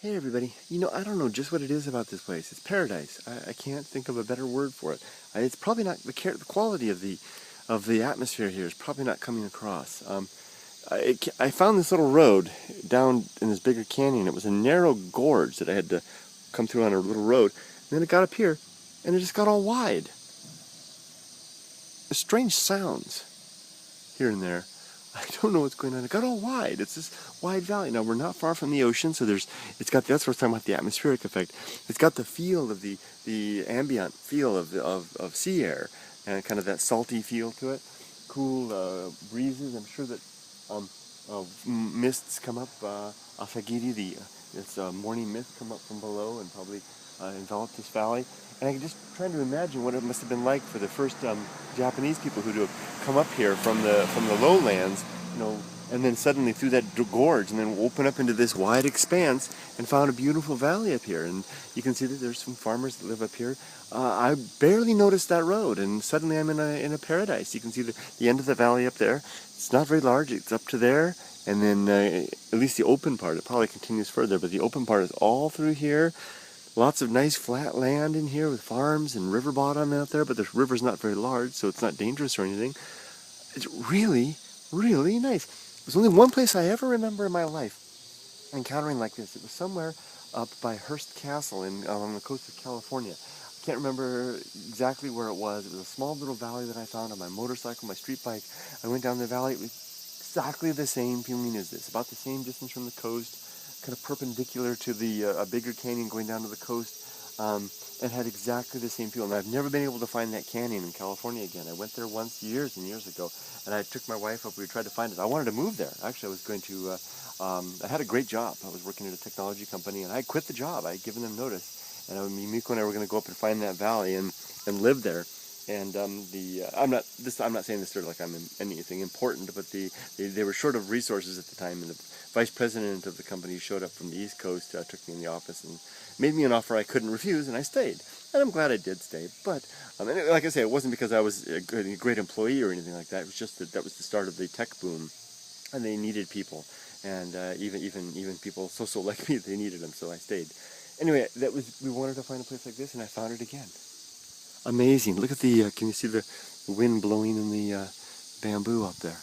Hey everybody, I don't know just what it is about this place. It's paradise. I can't think of a better word for it. It's probably not the quality of the atmosphere here is probably not coming across. I found this little road down in this bigger canyon. It was a narrow gorge that I had to come through on a little road. And then it got up here, and it just got all wide. Strange sounds here and there. I don't know what's going on. It got all wide. It's this wide valley. Now we're not far from the ocean, so that's what I was talking about, the atmospheric effect. It's got the feel of the ambient feel of sea air, and kind of that salty feel to it. Cool breezes. I'm sure that mists come up. Asagiri, this morning mist come up from below and probably envelop this valley. And I'm just trying to imagine what it must have been like for the first Japanese people who have come up here from the lowlands, and then suddenly through that gorge, and then open up into this wide expanse and found a beautiful valley up here. And you can see that there's some farmers that live up here. I barely noticed that road, and suddenly I'm in a paradise. You can see the end of the valley up there. It's not very large. It's up to there, and then at least the open part. It probably continues further, but the open part is all through here. Lots of nice flat land in here with farms and river bottom out there, but the river's not very large, so it's not dangerous or anything. It's really, really nice. There's only one place I ever remember in my life encountering like this. It was somewhere up by Hearst Castle on the coast of California. I can't remember exactly where it was. It was a small little valley that I found on my motorcycle, my street bike. I went down the valley. It was exactly the same feeling as this, about the same distance from the coast, kind of perpendicular to a bigger canyon going down to the coast, and had exactly the same feel. And I've never been able to find that canyon in California again. I went there once years and years ago, and I took my wife up. We tried to find it. I wanted to move there. Actually, I was going to, I had a great job. I was working at a technology company, and I quit the job. I had given them notice. And Miko and I were going to go up and find that valley and live there. And I'm not saying this sort of like I'm anything important, but they were short of resources at the time, and the vice president of the company showed up from the East Coast, took me in the office and made me an offer I couldn't refuse, and I stayed. And I'm glad I did stay. But and like I say, it wasn't because I was a great employee or anything like that. It was just that was the start of the tech boom, and they needed people, and even people so like me, they needed them, so I stayed. Anyway, we wanted to find a place like this, and I found it again. Amazing. Look at can you see the wind blowing in the bamboo up there?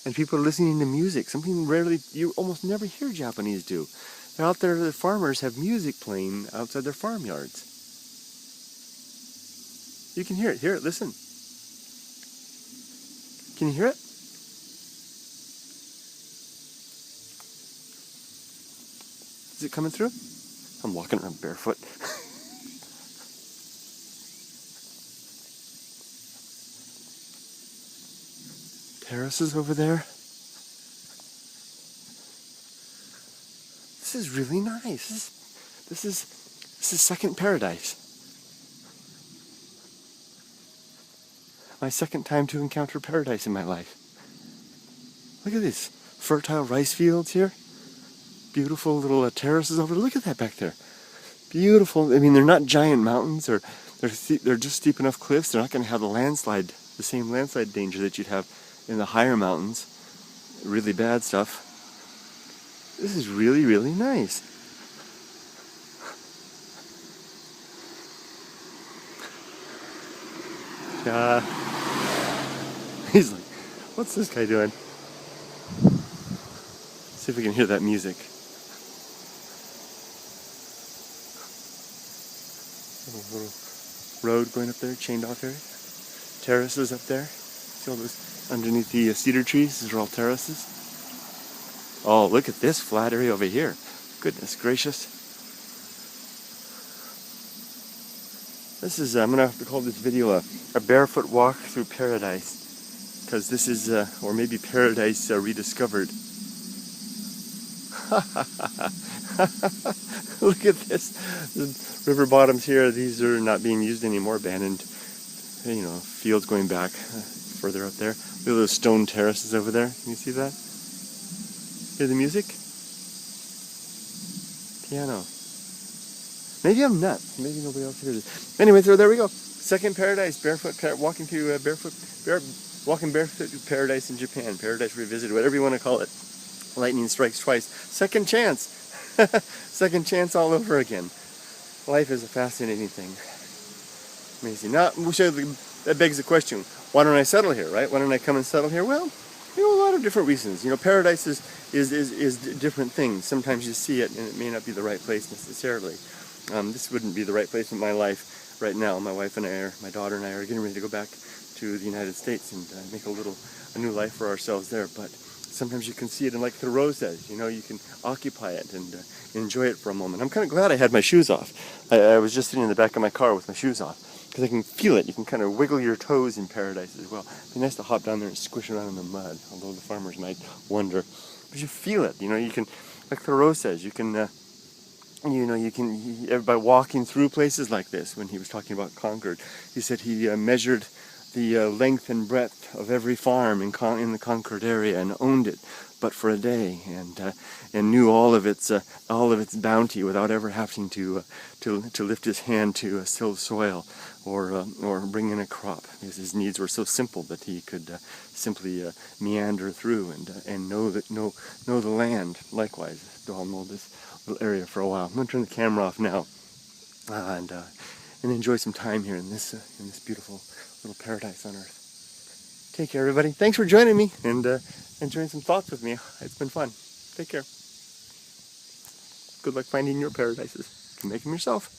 And people are listening to music, something you almost never hear Japanese do. They're out there, the farmers have music playing outside their farmyards. You can hear it, listen. Can you hear it? Is it coming through? I'm walking around barefoot. Terraces over there. This is really nice. This is second paradise. My second time to encounter paradise in my life. Look at this fertile rice fields here. Beautiful little terraces over there. Look at that back there. Beautiful. I mean, they're not giant mountains, or they're just steep enough cliffs. They're not going to have the same landslide danger that you'd have in the higher mountains. Really bad stuff. This is really, really nice. He's like, what's this guy doing? See if we can hear that music. Little road going up there, chained off area. Terraces up there. See all those underneath the cedar trees? These are all terraces. Oh, look at this flat area over here. Goodness gracious. This is, I'm going to have to call this video a barefoot walk through paradise. Because this is, or maybe paradise rediscovered. Look at this. The river bottoms here, these are not being used anymore, abandoned, fields going back further up there. Look at those stone terraces over there. Can you see that? Hear the music? Piano. Maybe I'm nuts. Maybe nobody else hears it. Anyway, so there we go. Second paradise, walking barefoot to paradise in Japan. Paradise revisited, whatever you want to call it. Lightning strikes twice. Second chance. Second chance all over again. Life is a fascinating thing. Amazing. Now, that begs the question, why don't I settle here, right? Why don't I come and settle here? Well, a lot of different reasons. Paradise is different things. Sometimes you see it and it may not be the right place necessarily. This wouldn't be the right place in my life right now. My wife and my daughter and I are getting ready to go back to the United States and make a new life for ourselves there. But sometimes you can see it, and like Thoreau says, you can occupy it and enjoy it for a moment. I'm kind of glad I had my shoes off. I was just sitting in the back of my car with my shoes off, because I can feel it. You can kind of wiggle your toes in paradise as well. It'd be nice to hop down there and squish around in the mud, although the farmers might wonder. But you feel it. You can, like Thoreau says, you can, by walking through places like this, when he was talking about Concord, he said he measured the length and breadth of every farm in the Concord area and owned it, but for a day, and knew all of its bounty without ever having to lift his hand to till soil or bring in a crop, because his needs were so simple that he could simply meander through and know the land. Likewise, I'll know this little area for a while. I'm going to turn the camera off now and enjoy some time here in this beautiful little paradise on earth. Take care, everybody. Thanks for joining me and enjoying some thoughts with me. It's been fun. Take care. Good luck finding your paradises. You can make them yourself.